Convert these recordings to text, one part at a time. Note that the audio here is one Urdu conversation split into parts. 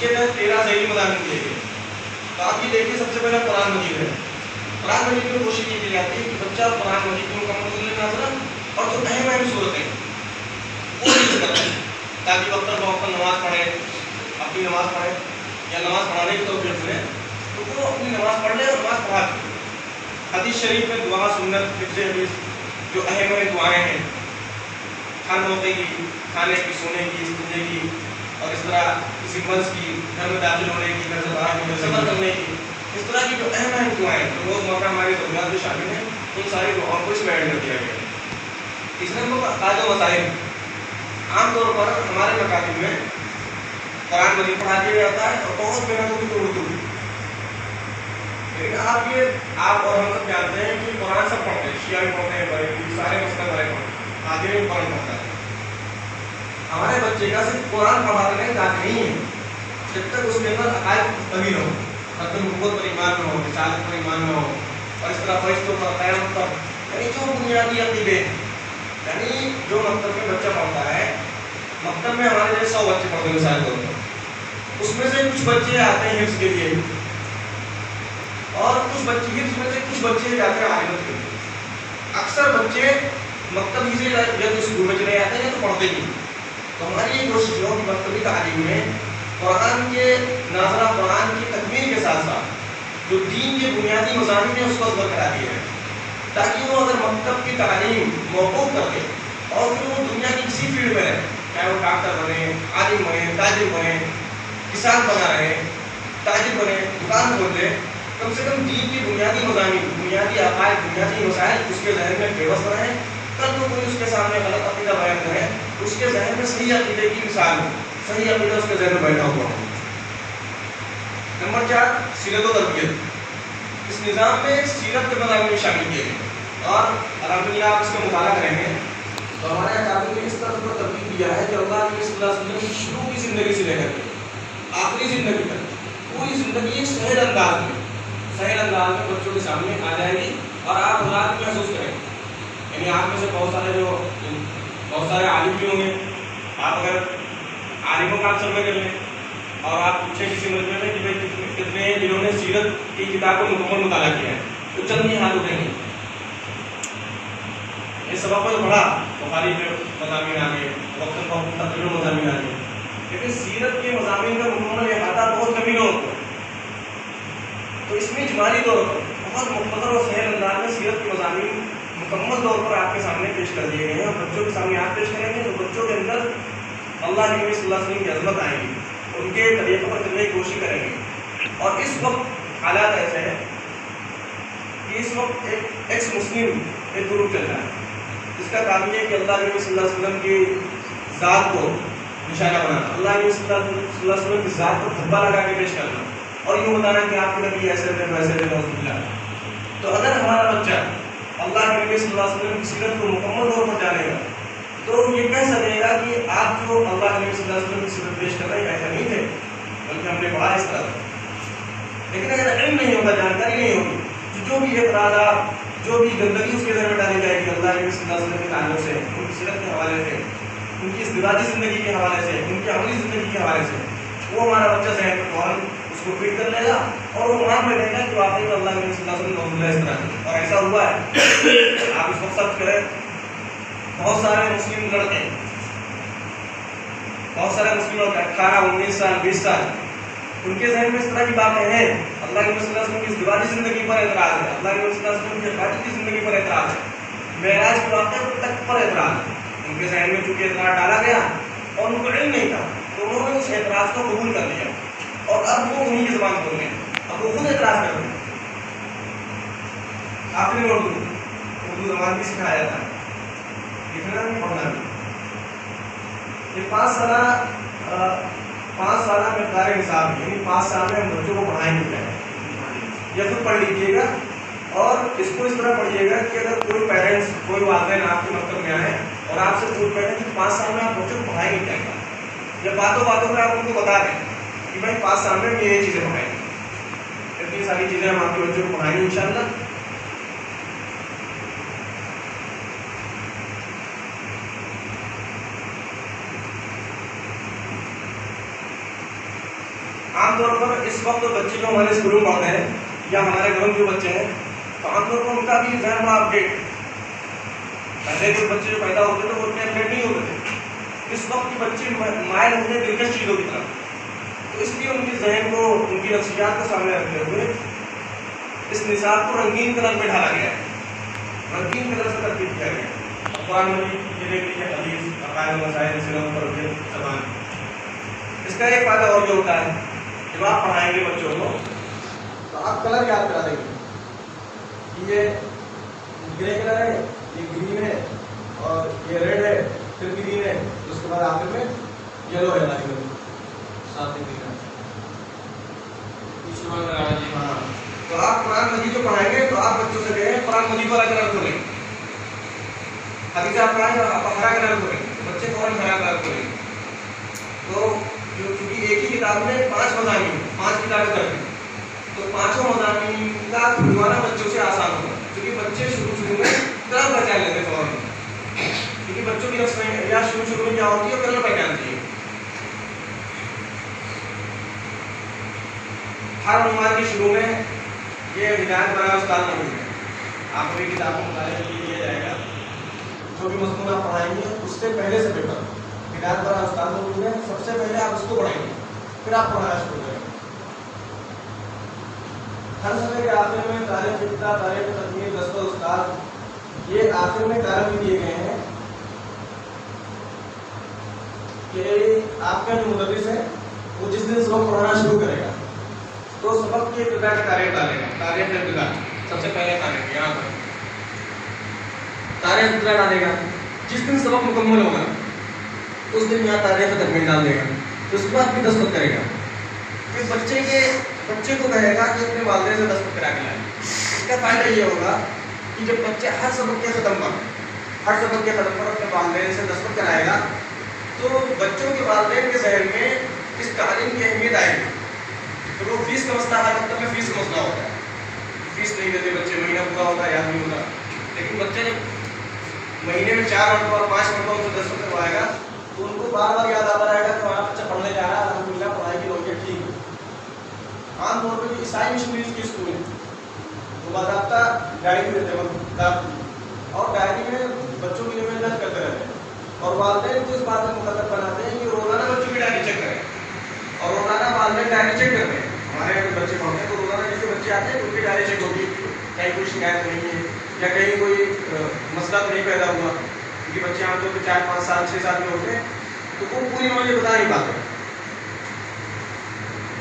کے تحت 13 ذیلی مضامین دیے گئے. تو آپ یہ دیکھیے سب سے پہلے قرآن مجید ہے. قرآن مجید میں کوشش کی جاتی ہے کہ بچہ قرآن مجید کو مکمل کر لے ناظرہ اور جو اہم صورتیں وہ ذکر کریں تاکہ وقت بوقت نماز پڑھے, اپنی نماز پڑھے یا نماز پڑھانے کی توفیق ملے تو وہ اپنی نماز پڑھ لے اور نماز پڑھا دے. حدیث شریف میں دعا سنت حفظ حدیث جو اہم دعائیں ہیں, ہر موقع کی, کھانے کی, سونے کی, استنجے کی اور اس طرح کسی مرض کی, گھر میں داخل ہونے کی, گھر سے باہر کی, سفر کرنے کی, اس طرح کی جو اہم دعائیں جو روز مرہ ہماری ضروریات میں شامل ہیں ان ساری دعاؤں کو اس میں ایڈ کر دیا گیا ہے. تیسرے نمبر پر قاعدہ و مسائل. عام طور پر ہمارے مکاتب میں قرآن مجید پڑھا دیا جاتا ہے اور بہت محنت ہوتی ہے اردو. لیکن آپ اور ہم سب جانتے ہیں کہ قرآن سب پڑھتے ہیں, شیعہ بھی پڑھتے ہیں, بڑے سارے مسلم بڑے پڑھتے ہیں, آدمی بھی قرآن پڑھتا ہے. ہمارے بچے کا صرف قرآن پڑھانے کا کام نہیں ہے جب تک اس کے اندر عقائد طویل ہو, ختم نبوت پر ایمان میں ہو, رسالت پر ایمان میں ہو اور اس طرح فرشتوں پر, قیامت پر, یعنی جو بنیادی عقیدے ہیں. یعنی جو مکتب میں بچہ پڑھتا ہے, مکتب میں ہمارے جیسے 100 بچے پڑھتے ہیں مثال طور پر, اس میں سے کچھ بچے آتے ہیں حفظ کے لیے اور کچھ بچے حفظ میں سے کچھ بچے جاتے ہیں عالمت کے لیے. اکثر بچے مکتب ہی سے یا تو اسکول میں چلے جاتے ہیں یا تو پڑھتے ہی. تو ہماری یہ کوشش ہو کہ مکتبی تعلیم میں قرآن کے ناظرہ قرآن کی تکمیل کے ساتھ ساتھ جو دین کے بنیادی مضامین ہیں اس کو برقرار دیا ہے تاکہ وہ اگر مکتب کی تعلیم موقوف کر دے اور پھر وہ دنیا کی کسی فیلڈ میں رہے, چاہے وہ ڈاکٹر بنے, عالم بنے, تاجر بنے, کسان بنا رہے, تاجر بنے, دکان کھول دے, کم سے کم دین کی بنیادی مضامین, بنیادی عقائد, بنیادی مسائل اس کے ذہن میں پیوست رہیں. کل کو کوئی اس کے سامنے غلط عقیدہ بیان کرے اس کے ذہن میں صحیح عقیدے کی مثال ہو, صحیح عقیدہ اس کے ذہن میں بیٹھا ہوا ہو. نمبر 4 سیرت و تربیت. اس نظام میں سیرت کے مضامین شامل کیے گئے اور الحمدللہ آپ اس کا مطالعہ کریں گے تو ہمارے اکابر نے اس طرح پر ترتیب دیا ہے کہ اللہ کے صلی اللہ علیہ وسلم کی شروع کی زندگی سے لے کر کے آخری زندگی تک پوری زندگی ایک سہل انداز میں بچوں کے سامنے آ جائے گی اور آپ حضرات محسوس کریں گے. یعنی آپ میں سے بہت سارے عالم بھی ہوں گے. آپ اگر عالموں کا آپ سروے کر لیں اور آپ پوچھیں کسی مجمع میں کہ بھائی کتنے ہیں جنہوں نے سیرت کی کتاب کو مکمل مطالعہ کیا ہے تو چند ہی ہاتھ اٹھیں گے. یہ سبب پر بڑا بخاری پہ مضامین آ گئے, وقت تقریر مضامین آ گئے, لیکن سیرت کے مضامین کا مکمل احاطہ بہت کمی لوگوں کو. تو اس میں اجمالی طور پر بہت مختصر اور سہل انداز میں سیرت کے مضامین مکمل طور پر آپ کے سامنے پیش کر دیے گئے ہیں اور بچوں کے سامنے آپ پیش کریں گے تو بچوں کے اندر اللہ کے نبی صلی اللہ علیہ وسلم کی عظمت آئے گی, ان کے طریقوں پر چلنے کی کوشش کریں گے. اور اس وقت حالات ایسے ہیں کہ اس وقت ایک ایکس مسلم ایک گروپ چل رہا ہے جس کا کام یہ ہے کہ اللہ کے نبی صلی اللہ علیہ وسلم کی ذات کو نشانہ بنانا, اللہ کے نبی صلی اللہ علیہ وسلم کی ذات کو دھبا لگا کے پیش کرنا اور یہ بتانا کہ آپ کے نبی ایسے تھے ویسے تھے نعوذ باللہ. تو اگر ہمارا بچہ اللہ کے نبی صلی اللہ علیہ وسلم کی سیرت کو مکمل طور پر جانے گا تو یہ کہہ سکے گا کہ آپ جو اللہ کے نبی صلی اللہ علیہ وسلم کی سیرت پیش کر رہے ہیں ایسا نہیں تھے بلکہ ہم نے پڑھا اس طرح. لیکن اگر علم نہیں ہوگا, جانکاری نہیں ہوگی تو جو بھی اعتراضات, جو بھی گندگی اس کے ذہن میں ڈالی جائے گی اللہ کے نبی صلی اللہ علیہ وسلم کے تعلق سے, ان کی سیرت کے حوالے سے, ان کی ازدواجی زندگی کے حوالے سے, ان کی عملی زندگی کے حوالے سے, وہ ہمارا بچہ ذہن میں فوراً اس کو فیڈ کر لے گا اور وہ مان میں لے گا کہ واقعی تو اللہ کے نبی صلی اللہ علیہ وسلم اس طرح. اور ایسا ہوا ہے, آپ اس وقت سرچ کریں, بہت سارے مسلم لڑکے 18 19 سال 20 سال ان کے ذہن میں اس طرح کی باتیں ہیں. اللہ کے نبی صلی اللہ علیہ وسلم کی ازدواجی زندگی پر اعتراض ہے, اللہ کے نبی صلی اللہ علیہ وسلم کی افرادی کی زندگی پر اعتراض ہے, معراج کے واقعے تک پر اعتراض ہے. ان کے ذہن میں چونکہ اعتراض ڈالا گیا اور ان کو علم نہیں تھا تو انہوں نے اس اعتراض کو قبول کر لیا اور اب وہ انہیں کی زبان کھول رہے ہیں, اب وہ خود اعتراض کر رہے ہیں. آپ نے اردو زبان بھی سکھایا جاتا ہے, لکھنا بھی پڑھنا بھی. یہ 5 سالہ مقدار نصاب ہے, یعنی 5 سال میں ہم بچوں کو پڑھائیں گے یا خود پڑھ لیجیے گا اور اس کو اس طرح پڑھیے گا کہ اگر کوئی پیرنٹس, کوئی والدین آپ کے مکتب میں آئیں اور آپ سے پوچھ رہے ہیں کہ 5 سال میں آپ بچوں کو پڑھائیں گے کیا, یا باتوں میں آپ ان کو بتا دیں کہ بھائی 5 سال میں یہ چیزیں پڑھائیں گے, اتنی ساری چیزیں ہم آپ کے بچوں کو پڑھائیں گے انشاءاللہ. عام طور پر اس وقت بچے جو ہمارے اسکولوں میں پڑھتے ہیں یا ہمارے گھروں کے بچے ہیں تو عام طور پر ان کا بھی ذہن بڑا اپڈیٹ. پہلے کے بچے جو پیدا ہوتے تھے وہ اتنے اپڈیٹ نہیں ہوتے تھے. اس وقت کے بچے مائل ہوتے ہیں دلکش چیزوں کی طرف. تو اس لیے ان کے ذہن کو ان کی نفسیات کو سامنے رکھتے ہوئے اس نصاب کو رنگین کلر میں ڈالا گیا ہے, رنگین کلر سے ترتیب کیا گیا ہے. قرآن مجید یہ دیکھ لیجیے, حدیث, عقائد و مسائل, سلم, تربیت, زبان. اس کا ایک فائدہ اور یہ ہوتا ہے جب آپ پڑھائیں گے بچوں کو تو آپ کلر یاد کرا دیں گے. یہ گرے کلر ہے, یہ گرین ہے, اور یہ ریڈ ہے, پھر گرین ہے, اس کے بعد آخر میں یلو ہے. ساتھ میں ہاں, تو آپ قرآن مجید جو پڑھائیں گے تو آپ بچوں سے کہیں قرآن مجید والا کلر کھولیں. حدیث آپ پڑھائیں گے آپ ہرا کلر کھولیں, بچے فوراً ہرا کلر کھولیں. تو کیونکہ ایک ہی کتاب میں 5 مضامین 5 کتابیں کرتے ہیں تو 5 مضامین کا کھلوانا بچوں سے آسان ہوگا, کیونکہ بچے شروع میں کلر پہچان لیتے ہیں فوراً. کیونکہ بچوں کی نفس میں یا شروع میں کیا ہوتی ہے کلر پہچانتی ہے. ہر عنوان کے شروع میں یہ ہدایت برائے استاد موجود ہے. آپ کو کتاب کو مطالعہ کے لیے دیا جائے گا, جو بھی مضمون آپ پڑھائیں گے اس سے پہلے سے پیپر ہدایت برائے استاد موجود ہے. سب سے پہلے آپ اس کو پڑھائیں گے, پھر آپ پڑھانا شروع کریں گے. ہر سمے کے آخر میں تاریخ ابتدا, تاریخ تکمیل, دستور استاد, یہ آخر میں کارن بھی دیے گئے ہیں کہ آپ کا جو مدرس ہے وہ جس دن سبق پڑھانا شروع کرے گا تو سبق کی ابتدا کی تاریخ ڈالے گا. تاریخ ابتدا سب سے پہلے تاریخ یہاں پر تاریخ ابتدا ڈالے گا. جس دن سبق مکمل ہوگا اس دن یہاں تاریخ تکمیل ڈال دے گا. اس کے بعد بھی دستخط کرے گا. پھر بچے کو کہے گا کہ اپنے والدین سے دستخط کرا کے لائیں. اس کا فائدہ یہ ہوگا کہ جب بچے ہر سبق کے ختم پر اپنے والدین سے دستخط کرائے گا تو بچوں کے والدین کے ذہن میں اس تعلیم کی اہمیت آئے گی. تو وہ فیس کا مسئلہ ہر وقت میں فیس کا مسئلہ ہوتا ہے, فیس نہیں دیتے بچے, مہینہ پورا ہوتا ہے یاد نہیں ہوتا. لیکن بچے جب مہینے میں 4 مرتبہ اور 5 مرتبہ ان سے دستخط کروائے گا تو ان کو بار بار یاد آتا رہے گا کہ ہمارا بچہ پڑھنے جا رہا ہے, الحمدللہ پڑھائی کی نوعیت ٹھیک ہے. عام طور پہ جو عیسائی مشنریز کی اسکول ہیں وہ باضابطہ ڈائری دیتے ہیں اور ڈائری میں بچوں کی نمائش درج کرتے رہتے ہیں اور والدین کو اس بات میں مخاطب بناتے ہیں کہ روزانہ بچوں کی ڈائری چیک کریں. اور روزانہ والدین ڈائری چیک کرتے ہیں. ہمارے بچے پڑھتے ہیں تو روزانہ جیسے بچے آتے ہیں ان کی ڈائری چیک ہوتی ہے, کہیں کوئی شکایت نہیں ہے یا کہیں کوئی مسئلہ تو نہیں پیدا ہوا. کیونکہ بچے عام طور پہ 4 5 سال 6 سال کے ہوتے ہیں تو وہ پوری نالج بتا نہیں پاتے.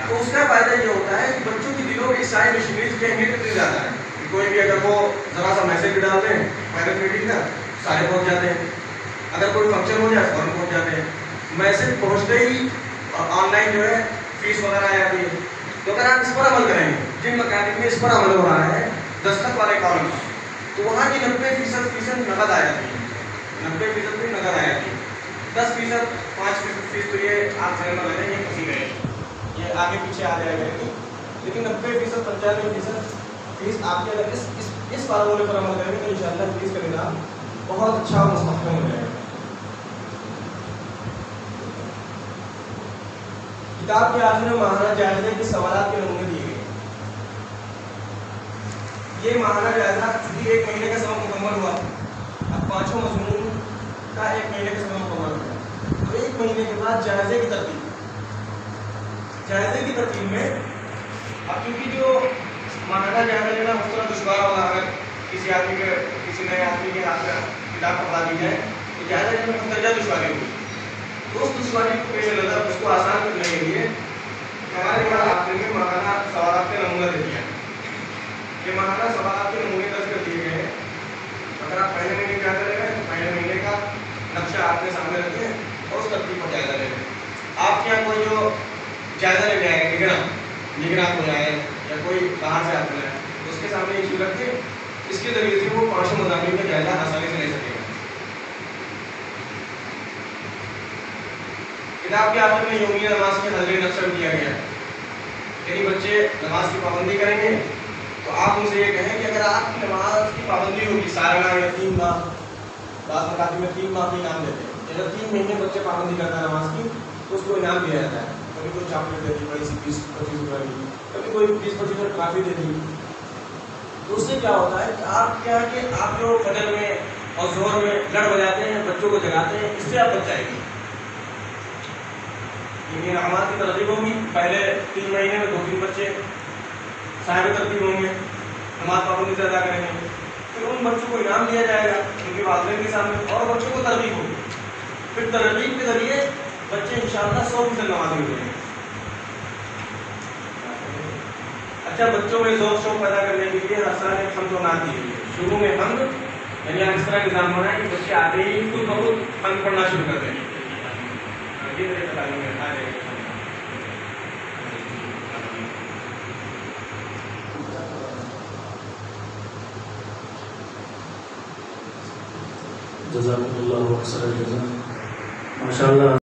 تو اس کا فائدہ یہ ہوتا ہے کہ بچوں کے دلوں میں عیسائی مشنریز کی اہمیت اتنی زیادہ ہے. کوئی بھی اگر وہ ذرا سا میسج بھی ڈالتے ہیں پیرنٹ میٹنگ کا سارے پہنچ جاتے ہیں. اگر کوئی فنکشن ہو جائے فوراً پہنچ جاتے ہیں. میسج پہنچتے ہی آن لائن جو ہے فیس وغیرہ آ جاتی ہے. تو اگر آپ اس پر عمل کریں گے, جن مکانک میں اس پر عمل ہو رہا ہے دستخط والے کام تو وہاں کی 90% نقد آ جاتی ہے. 90% بھی نقد آ جاتی ہے. 10% 5% فیس تو یہ آپ ذہن میں لیں یہ پھنسی گئے, یہ آگے پیچھے آ جائے گا. لیکن 90% 95% فیس آپ کے اگر اس فارمولے پر عمل کریں گے تو انشاءاللہ فیس کا نظام بہت اچھا اور مستحکم ہو جائے گا. کتاب کے آخر میں ماہانہ جائزے کے سوالات کے نمونے دیے گئے. یہ ماہانہ جائزہ چونکہ 1 مہینے کا سبق مکمل ہوا, اب 5 مضمون کا 1 مہینے کا سبق مکمل ہوا تو 1 مہینے کے بعد جائزے کی ترتیب میں اب کیونکہ جو ماہانہ جائزہ لینا مختلف دشوار ہوگا. اگر کسی نئے آدمی کے ہاتھ میں کتاب پکڑا دی جائے تو جائزہ لینے میں مختلف دشواری ہوگی. تو اس دشواری کو پیش نظر اس کو آسان کرنے کے لیے ہمارے پاس آخر میں ماہانہ سوالات کے نمونہ دے دیا. یہ ماہانہ سوالات کے نمونے درج کر دیے گئے ہیں. اگر آپ پہلے مہینے جائزہ لے رہے ہیں تو پہلے مہینے کا نقشہ آپ کے سامنے رکھیں اور اس ترتیب پر جائزہ لے لیں. آپ کے یہاں کوئی جو جائزہ لے جائے گا نگراں ہو جائے یا کوئی باہر سے آپ لے تو اس کے سامنے یہ چیز رکھ کے اس کے ذریعے سے وہ 5 مضامین کا جائزہ آسانی سے لے سکے گا. کتاب کے آخر میں یومیہ نماز کی حاضری نقشہ دیا گیا ہے. یعنی بچے نماز کی پابندی کریں گے تو آپ ان سے یہ کہیں کہ اگر آپ کی نماز کی پابندی ہوگی سالانہ یا 3 ماہ, بعض مکاتب میں 3 ماہ کا انعام دیتے ہیں. اگر 3 مہینے بچے پابندی کرتا ہے نماز کی تو اس کو انعام دیا جاتا ہے. کبھی کوئی چاکلیٹ دے دی بڑی سی 20-25 روپے کی، کبھی کوئی 20-25 روپے کافی دے دی. تو اس سے کیا ہوتا ہے کہ آپ کیا کہ آپ جو فجر میں اور ظہر میں لڑ بجاتے ہیں، بچوں کو جگاتے ہیں، اس سے آپ بچ جائیں گے. لیکن انعامات کی ترغیب ہوگی. پہلے 3 مہینے میں 2-3 بچے صاحب ترتیب ہوں گے، نماز پابندی سے ادا کریں گے، پھر ان بچوں کو انعام دیا جائے گا ان کے والدین کے سامنے، اور بچوں کو ترغیب ہوگی. پھر ترغیب کے ذریعے بچے انشاءاللہ 100% نمازی ہو جائیں گے. اچھا، بچوں میں ذوق شوق پیدا کرنے کے لیے ہر سال ایک حمد و نعت دی گئی ہے. شروع میں حمد، یعنی اس طرح نظام ہونا ہے کہ بچے آتے ہی خود بخود حمد پڑھنا شروع کر دیں. جزاک اللہ خیر. ماشاء اللہ.